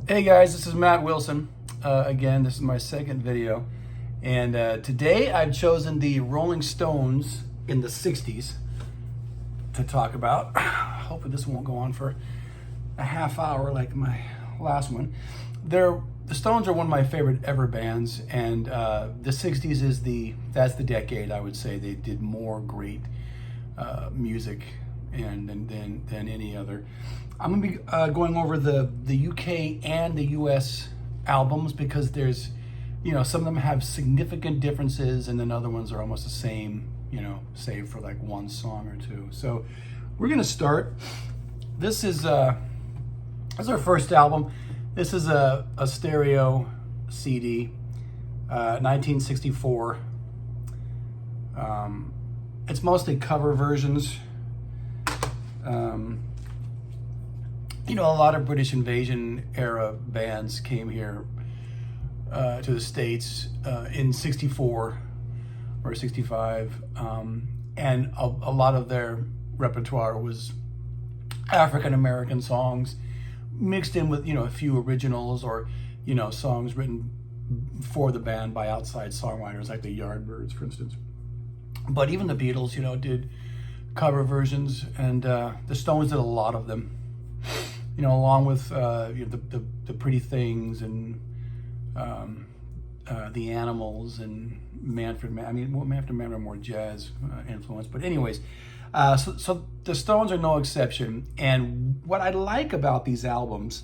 Hey guys, this is Matt Wilson. Again, this is my second video. And today I've chosen the Rolling Stones in the 60s to talk about. Hopefully this won't go on for a half hour like my last one. The Stones are one of my favorite ever bands, and the 60s that's the decade I would say they did more great music than any other. I'm going to be going over the UK and the US albums because there's, some of them have significant differences and then other ones are almost the same, save for like one song or two. So we're going to start. This is our first album. This is a stereo CD, 1964. It's mostly cover versions. A lot of British invasion era bands came here to the States in 64 or 65. And a lot of their repertoire was African American songs mixed in with, a few originals or, songs written for the band by outside songwriters like the Yardbirds, for instance. But even the Beatles, did cover versions, and the Stones did a lot of them. Along with the Pretty Things and the Animals and Manfred Mann. Manfred Mann were more jazz influence, but anyways, so the Stones are no exception. And what I like about these albums,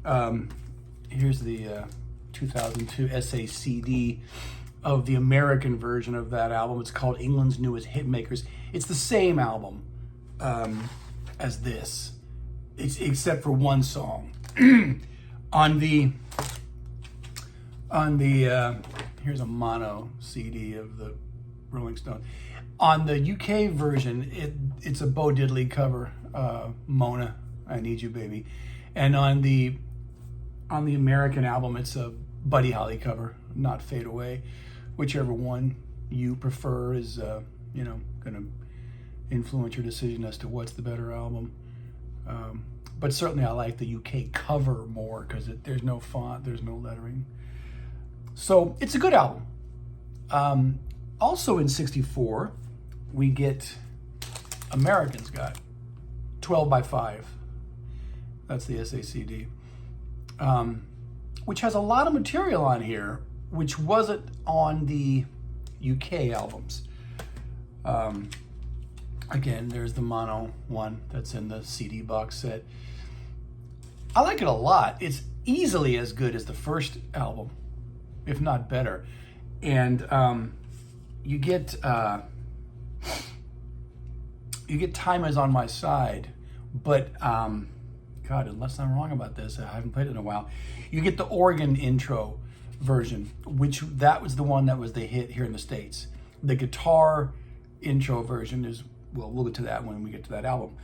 here's the 2002 SACD of the American version of that album. It's called England's Newest Hitmakers. It's the same album as this. Except for one song. on the here's a mono CD of the Rolling Stones. On the UK version, it's a Bo Diddley cover, Mona, I Need You Baby, and on the American album, it's a Buddy Holly cover, Not Fade Away. Whichever one you prefer is going to influence your decision as to what's the better album. But certainly I like the UK cover more because there's no font, there's no lettering. So it's a good album. Also in 64, we get Americans got 12 by 5. That's the SACD. Which has a lot of material on here, which wasn't on the UK albums. Again, there's the mono one that's in the CD box set. I like it a lot. It's easily as good as the first album, if not better. And you get Time Is On My Side, but God, unless I'm wrong about this, I haven't played it in a while. You get the organ intro version, which that was the one that was the hit here in the States. The guitar intro version is, well, we'll get to that when we get to that album.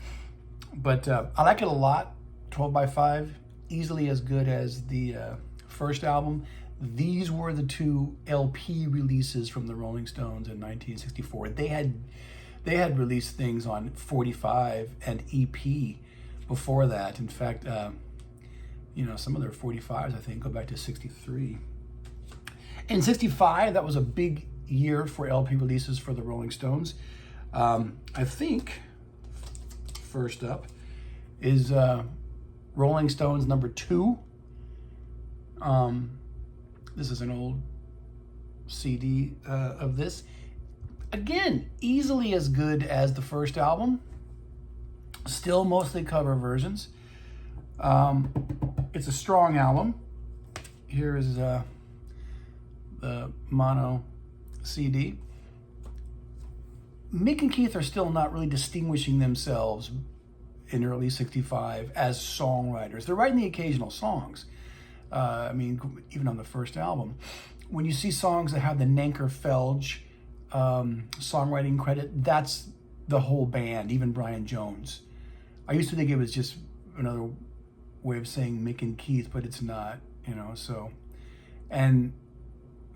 But I like it a lot. 12 by 5, easily as good as the first album. These were the two LP releases from the Rolling Stones in 1964. They had released things on 45 and EP before that. In fact, some of their 45s, I think, go back to 63. In 65, that was a big year for LP releases for the Rolling Stones. I think first up is Rolling Stones number 2. This is an old CD of this. Again, easily as good as the first album. Still mostly cover versions. It's a strong album. Here is the mono CD. Mick and Keith are still not really distinguishing themselves in early 65 as songwriters. They're writing the occasional songs. Even on the first album. When you see songs that have the Nanker Felge songwriting credit, that's the whole band, even Brian Jones. I used to think it was just another way of saying Mick and Keith, but it's not, so. And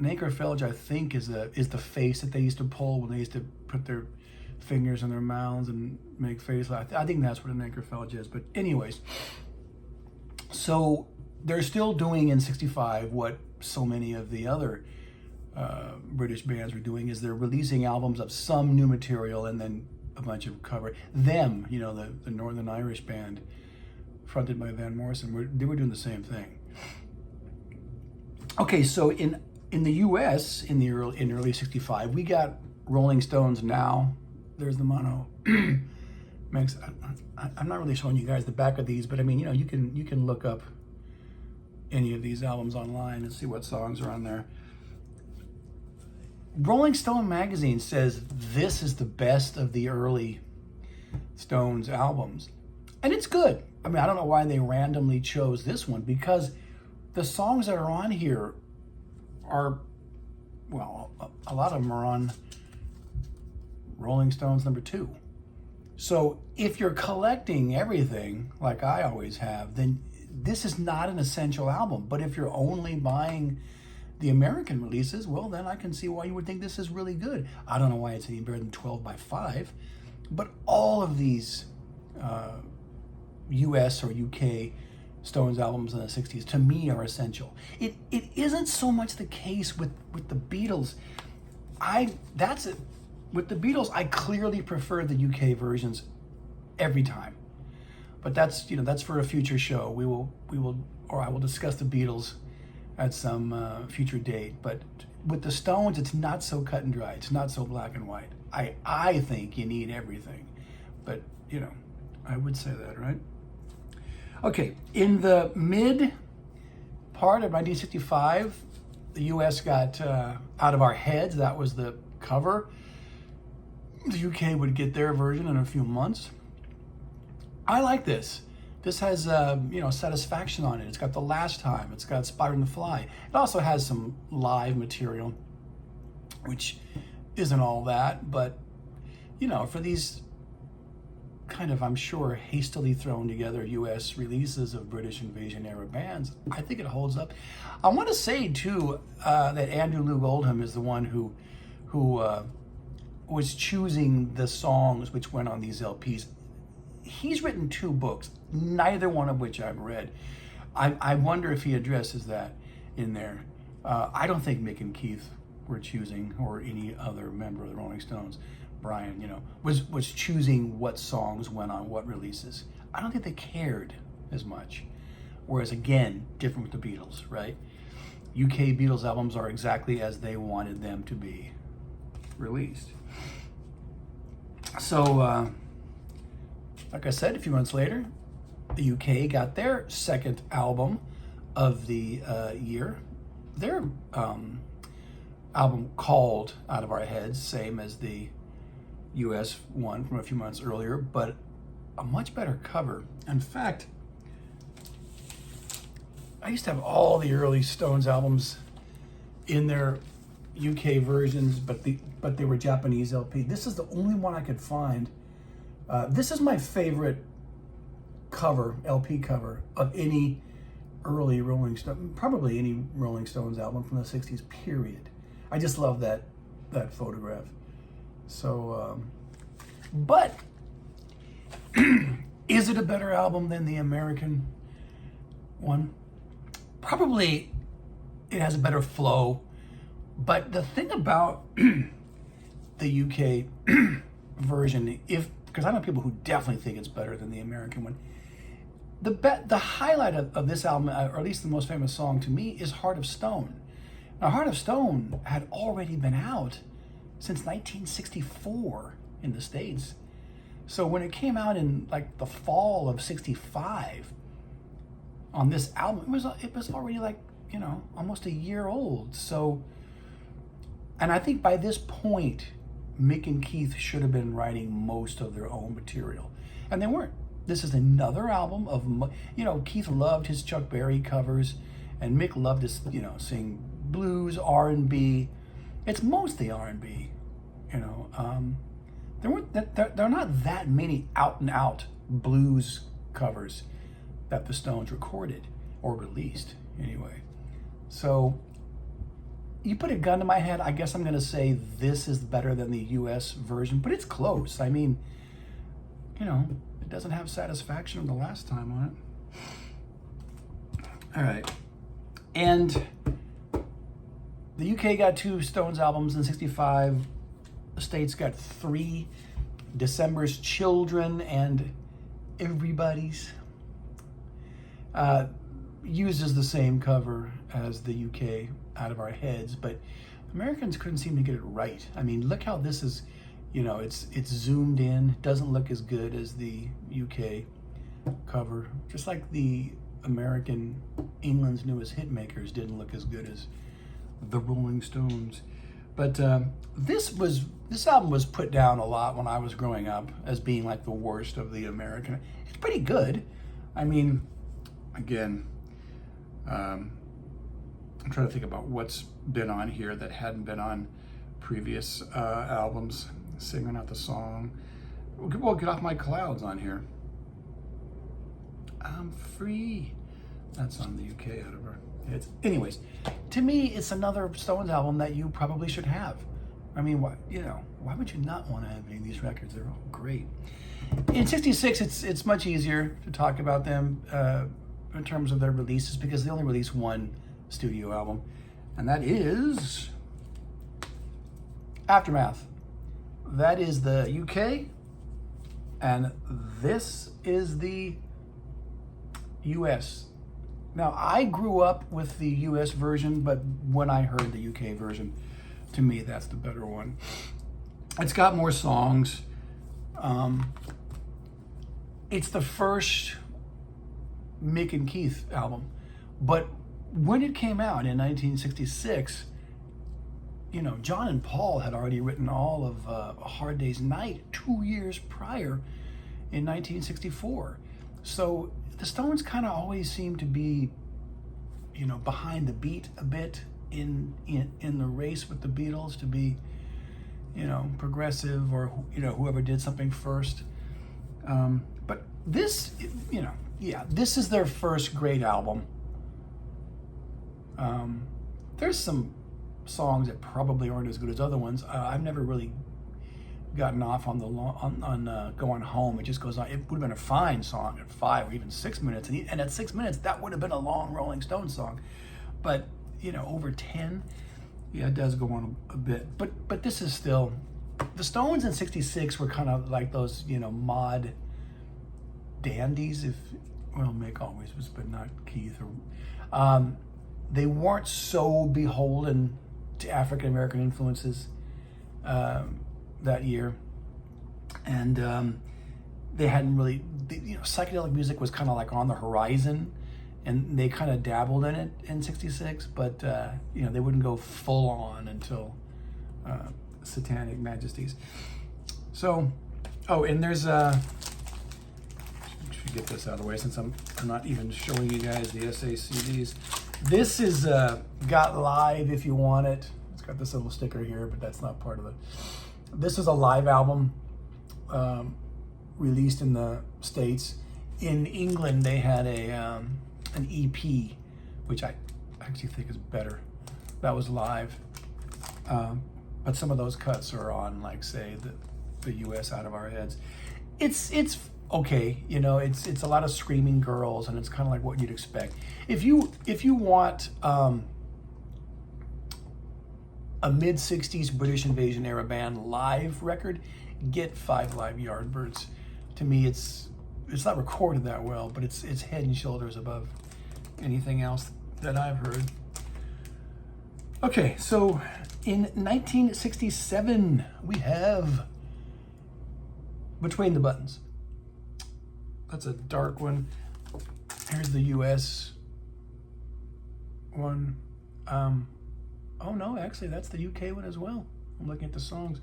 Nanker Felge, I think, is the face that they used to pull when they used to put their fingers in their mouths and make faces. I think that's what a Nanker Felge is. But anyways, so they're still doing in 65 what so many of the other British bands were doing, is they're releasing albums of some new material and then a bunch of cover. Them, you know, the Northern Irish band fronted by Van Morrison, they were doing the same thing. Okay, so in the U.S. in early '65, we got Rolling Stones Now. There's the mono. Max, I'm not really showing you guys the back of these, but I mean, you know, you can look up any of these albums online and see what songs are on there. Rolling Stone magazine says this is the best of the early Stones albums, and it's good. I mean, I don't know why they randomly chose this one, because the songs that are on here are, well, a lot of them are on Rolling Stones #2. So if you're collecting everything, like I always have, then this is not an essential album. But if you're only buying the American releases, well, then I can see why you would think this is really good. I don't know why it's any better than 12 by 5, but all of these US or UK Stones albums in the 60s, to me, are essential. It isn't so much the case with the Beatles. That's it. With the Beatles, I clearly prefer the UK versions every time. But that's, you know, that's for a future show. We will, or I will discuss the Beatles at some future date. But with the Stones, it's not so cut and dry. It's not so black and white. I think you need everything. But, you know, I would say that, right? Okay, in the mid part of 1965, the US got Out of Our Heads. That was the cover. The UK would get their version in a few months. I like this. This has, you know, Satisfaction on it. It's got The Last Time. It's got Spider and the Fly. It also has some live material, which isn't all that, but, you know, for these kind of, I'm sure, hastily thrown together US releases of British Invasion era bands, I think it holds up. I want to say, too, that Andrew Loog Oldham is the one who was choosing the songs which went on these LPs. He's written 2 books, neither one of which I've read. I wonder if he addresses that in there. I don't think Mick and Keith were choosing, or any other member of the Rolling Stones, Brian, you know, was choosing what songs went on what releases. I don't think they cared as much. Whereas, again, different with the Beatles, right? UK Beatles albums are exactly as they wanted them to be released. So, like I said, a few months later, the UK got their second album of the year. Their album called Out of Our Heads, same as the US one from a few months earlier, but a much better cover. In fact, I used to have all the early Stones albums in their UK versions, but they were Japanese LP. This is the only one I could find. This is my favorite cover, LP cover, of any early Rolling Stone, probably any Rolling Stones album from the 60s, period. I just love that photograph. So, but is it a better album than the American one? Probably it has a better flow. But the thing about the UK version, because I know people who definitely think it's better than the American one, the highlight of this album, or at least the most famous song to me, is Heart of Stone. Now, Heart of Stone had already been out since 1964 in the States. So when it came out in like the fall of '65 on this album, it was already like, you know, almost a year old. So, and I think by this point, Mick and Keith should have been writing most of their own material, and they weren't. This is another album of, you know, Keith loved his Chuck Berry covers, and Mick loved to, you know, sing blues, R&B. It's mostly R&B, you know. There are not that many out and out blues covers that the Stones recorded or released anyway. So you put a gun to my head, I guess I'm going to say this is better than the US version, but it's close. I mean, you know, it doesn't have Satisfaction the last time on it. All right. And the UK got 2 Stones albums in 65. The States got 3. December's Children and Everybody's uses the same cover as the UK, Out of Our Heads, but Americans couldn't seem to get it right. I mean, look how this is, you know, it's zoomed in, doesn't look as good as the UK cover, just like the American England's Newest Hitmakers didn't look as good as the Rolling Stones. But this album was put down a lot when I was growing up as being like the worst of the American. It's pretty good. I mean, again, I'm trying to think about what's been on here that hadn't been on previous albums. Singing out the song. Well, Get Off My Clouds on here. I'm free. That's on the UK, Out of Our Heads. Anyways, to me, it's another Stones album that you probably should have. I mean, why would you not want to have any of these records? They're all great. In 66, it's much easier to talk about them in terms of their releases because they only released 1 studio album, and that is Aftermath. That is the UK, and this is the US. Now, I grew up with the US version, but when I heard the UK version, to me, that's the better one. It's got more songs. It's the first Mick and Keith album. But when it came out in 1966, you know, John and Paul had already written all of A Hard Day's Night 2 years prior in 1964. So the Stones kind of always seem to be, you know, behind the beat a bit in the race with the Beatles to be, you know, progressive or, you know, whoever did something first. But this, you know, yeah, this is their first great album. There's some songs that probably aren't as good as other ones. I've never really gotten off on the Going Home. It just goes on. It would have been a fine song at 5 or even 6 minutes, and at 6 minutes that would have been a long Rolling Stones song. But you know, over 10, yeah, it does go on a bit. But this is still, the Stones in '66 were kind of like those, you know, mod dandies. Mick always was, but not Keith. Or they weren't so beholden to African American influences that year, and they hadn't really, you know, psychedelic music was kind of like on the horizon, and they kind of dabbled in it in '66, but you know, they wouldn't go full on until Satanic Majesties. So, and there's should get this out of the way since I'm not even showing you guys the SACDs. This is Got Live If You Want It. It's got this little sticker here, but that's not part of it. This is a live album released in the States. In England, they had an EP, which I actually think is better. That was live. But some of those cuts are on, like, say, the US Out of Our Heads. It's okay, you know, it's a lot of screaming girls, and it's kind of like what you'd expect. If you want a mid-60s British Invasion era band live record, get 5 Live Yardbirds. To me, it's not recorded that well, but it's head and shoulders above anything else that I've heard. Okay, so in 1967, we have Between the Buttons. That's a dark one. Here's the US one. Oh no, actually that's the UK one as well. I'm looking at the songs.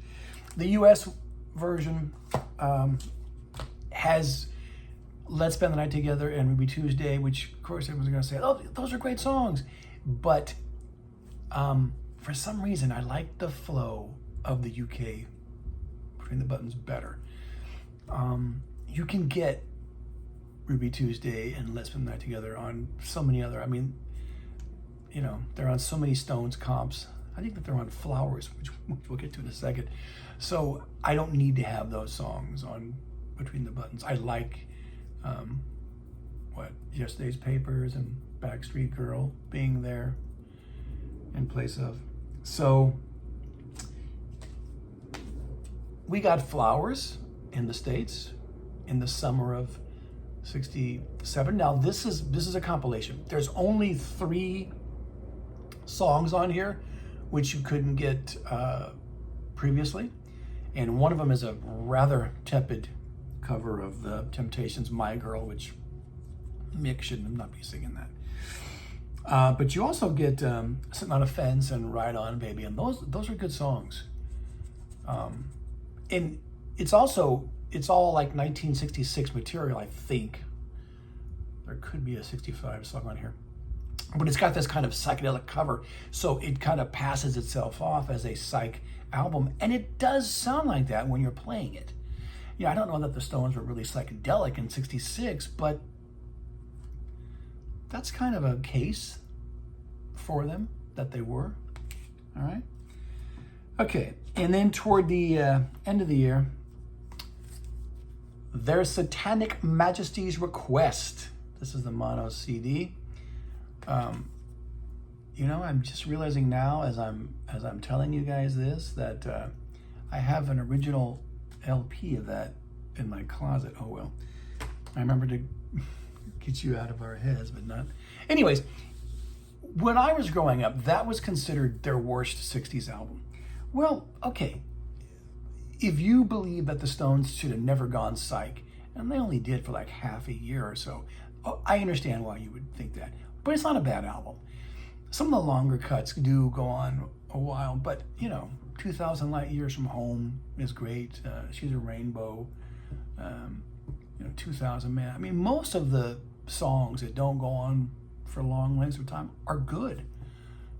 The US version has Let's Spend the Night Together and Ruby Tuesday, which of course everyone's gonna say, oh, those are great songs. But for some reason, I like the flow of the UK Between the Buttons better. You can get Ruby Tuesday and Let's Spend the Night Together on so many other, I mean, you know, they're on so many Stones comps. I think that they're on Flowers, which we'll get to in a second. So I don't need to have those songs on Between the Buttons. I like Yesterday's Papers and Backstreet Girl being there in place of. So we got Flowers in the States in the summer of '67. Now this is a compilation. There's only 3 songs on here which you couldn't get previously, and one of them is a rather tepid cover of the Temptations' My Girl, which Mick should not be singing that. But you also get Sitting on a Fence and Ride On Baby, and those are good songs. And it's all like 1966 material, I think. There could be a 65 song on here. But it's got this kind of psychedelic cover, so it kind of passes itself off as a psych album, and it does sound like that when you're playing it. Yeah, I don't know that the Stones were really psychedelic in '66, but that's kind of a case for them that they were. All right. Okay, and then toward the end of the year, Their Satanic Majesty's Request. This is the mono CD. You know, I'm just realizing now as I'm telling you guys this that I have an original LP of that in my closet. Oh well, I remember to get you out of our heads, but not. Anyways, when I was growing up, that was considered their worst '60s album. Well, okay, if you believe that the Stones should have never gone psych, and they only did for like half a year or so, I understand why you would think that. But it's not a bad album. Some of the longer cuts do go on a while, but you know, 2,000 Light Years from Home is great. She's a Rainbow. 2,000 Man. I mean, most of the songs that don't go on for long lengths of time are good.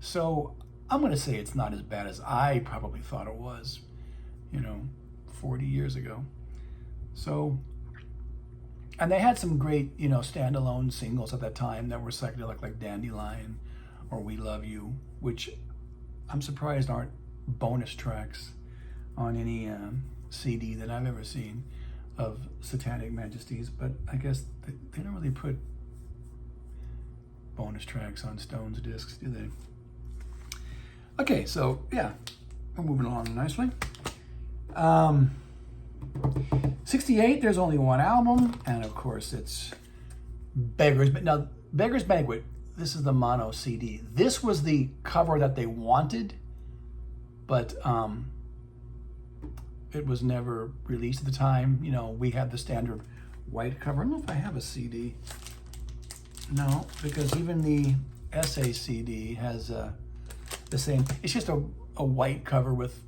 So I'm going to say it's not as bad as I probably thought it was, 40 years ago. So, and they had some great, standalone singles at that time that were psychedelic, like Dandelion or We Love You, which I'm surprised aren't bonus tracks on any CD that I've ever seen of Satanic Majesties, but I guess they don't really put bonus tracks on Stones discs, do they? Okay, so yeah, we're moving along nicely. 68, there's only one album, and of course it's Beggars. Now, Beggars Banquet, this is the mono CD. This was the cover that they wanted, but it was never released at the time. We had the standard white cover. I don't know if I have a CD. No, because even the SA CD has the same. It's just a white cover with,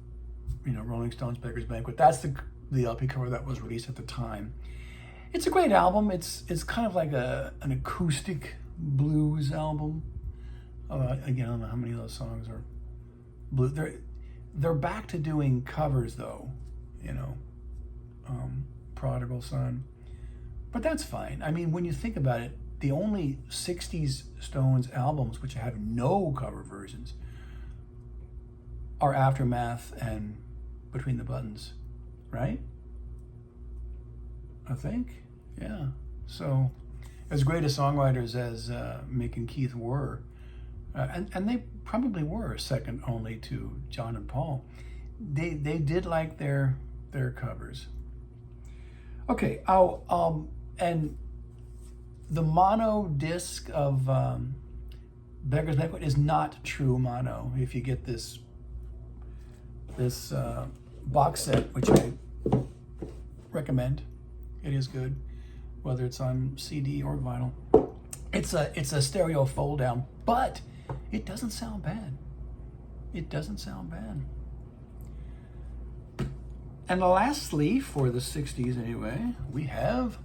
Rolling Stones Beggars Banquet. That's the LP cover that was released at the time. It's a great album. It's kind of like an acoustic blues album. Again, I don't know how many of those songs are blue. They're back to doing covers though, Prodigal Son. But that's fine. I mean, when you think about it, the only 60s Stones albums which have no cover versions are Aftermath and Between the Buttons, right? I think, yeah. So, as great as songwriters as Mick and Keith were, and they probably were second only to John and Paul, they did like their covers. Okay, and the mono disc of Beggars Banquet is not true mono. If you get this box set, which I recommend, it is good, whether it's on CD or vinyl. It's a stereo fold down, but it doesn't sound bad. It doesn't sound bad. And lastly, for the 60s anyway, we have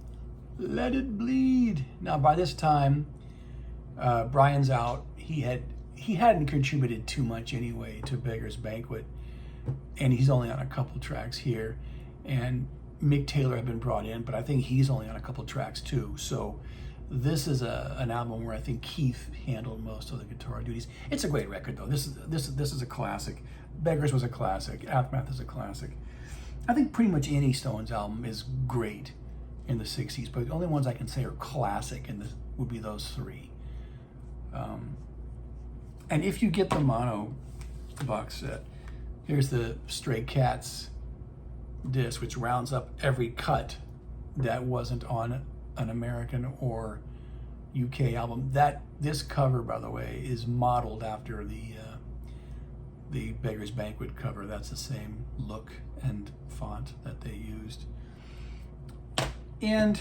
Let It Bleed. Now, by this time, Brian's out. He hadn't contributed too much anyway to Beggars Banquet, and he's only on a couple tracks here. And Mick Taylor had been brought in, but I think he's only on a couple tracks too. So this is an album where I think Keith handled most of the guitar duties. It's a great record though. This is a classic. Beggars was a classic. Aftermath is a classic. I think pretty much any Stones album is great. in the 60s, but the only ones I can say are classic in this would be those three. And if you get the mono box set, here's the Stray Cats disc, which rounds up every cut that wasn't on an American or UK album. This cover, by the way, is modeled after the Beggar's Banquet cover. That's the same look and font that they used. And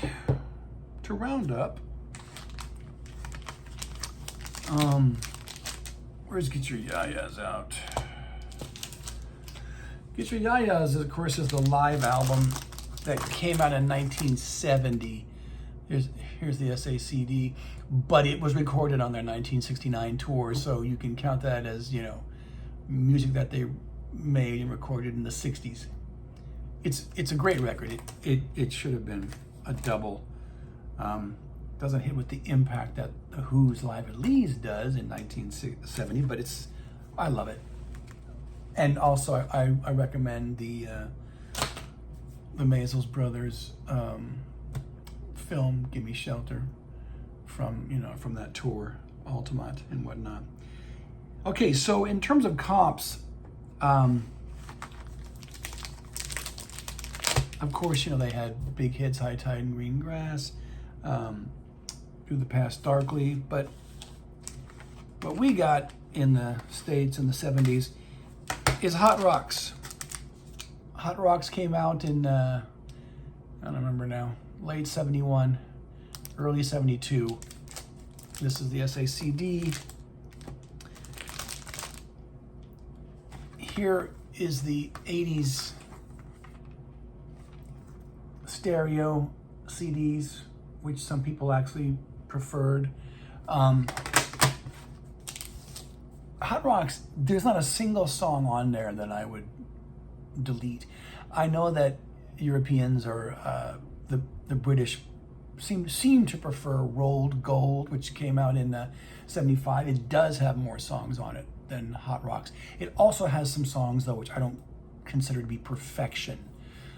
to round up, where's Get Your Ya-Ya's out? Get Your Ya-Ya's, of course, is the live album that came out in 1970. Here's the SACD, but it was recorded on their 1969 tour, so you can count that as, music that they made and recorded in the 60s. It's a great record. It should have been a double. Doesn't hit with the impact that the Who's Live at Lee's does in 1970, but I love it. And also I recommend the Maysles Brothers film Gimme Shelter from that tour, Altamont and whatnot. Okay, so in terms of comps, of course, they had big hits, High Tide and Green Grass, Through the Past Darkly, but what we got in the States in the 70s is Hot Rocks. Hot Rocks came out in, I don't remember now, late 71, early 72. This is the SACD. Here is the 80s stereo CDs, which some people actually preferred. Hot Rocks, there's not a single song on there that I would delete. I know that Europeans or the British seem to prefer Rolled Gold, which came out in 75. It does have more songs on it than Hot Rocks. It also has some songs, though, which I don't consider to be perfection.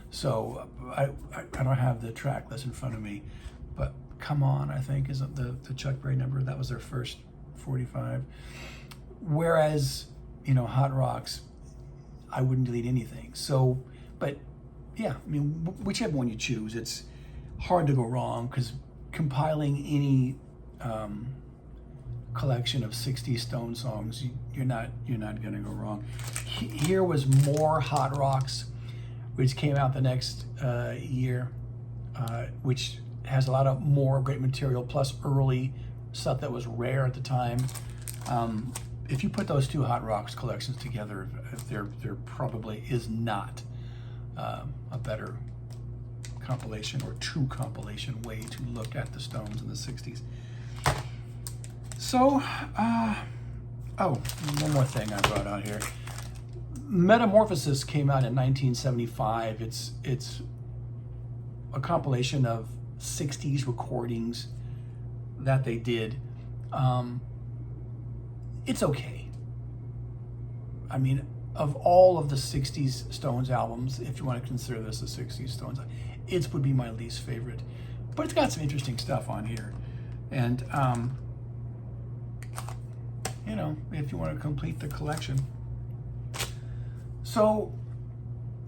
So I don't have the track list in front of me, but Come On, I think, is the Chuck Berry number. That was their first 45. Whereas, Hot Rocks, I wouldn't delete anything. So, but yeah, whichever one you choose, it's hard to go wrong, because compiling any collection of 60 Stone songs, you're not going to go wrong. Here was more Hot Rocks, which came out the next year, which has a lot of more great material, plus early stuff that was rare at the time. If you put those two Hot Rocks collections together, there probably is not a better compilation or true compilation way to look at the Stones in the 60s. So, one more thing I brought out here. Metamorphosis came out in 1975. It's a compilation of 60s recordings that they did. It's okay. Of all of the 60s Stones albums, if you want to consider this a 60s Stones, it would be my least favorite. But it's got some interesting stuff on here. And, if you want to complete the collection. So,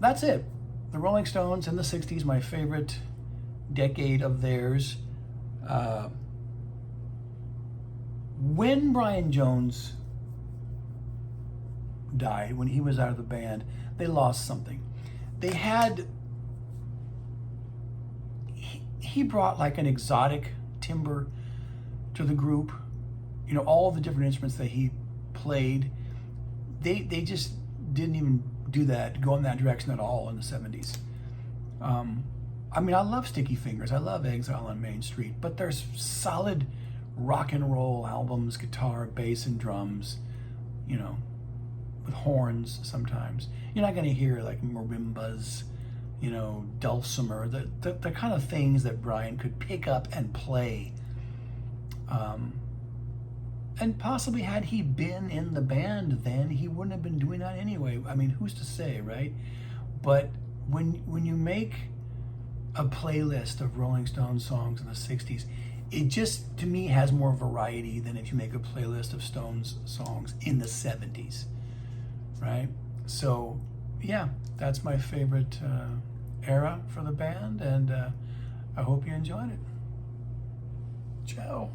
that's it. The Rolling Stones in the 60s, my favorite decade of theirs. When Brian Jones died, when he was out of the band, they lost something. They had, he brought like an exotic timbre to the group. All the different instruments that he played, they just didn't even do that, go in that direction at all in the 70s. I love Sticky Fingers, I love Exile on Main Street, but there's solid rock and roll albums, guitar, bass, and drums, with horns sometimes. You're not going to hear like marimbas, dulcimer, the kind of things that Brian could pick up and play. And possibly had he been in the band then, he wouldn't have been doing that anyway. Who's to say, right? But when you make a playlist of Rolling Stones songs in the 60s, it just, to me, has more variety than if you make a playlist of Stones songs in the 70s, right? So, yeah, that's my favorite era for the band, and I hope you enjoyed it. Ciao.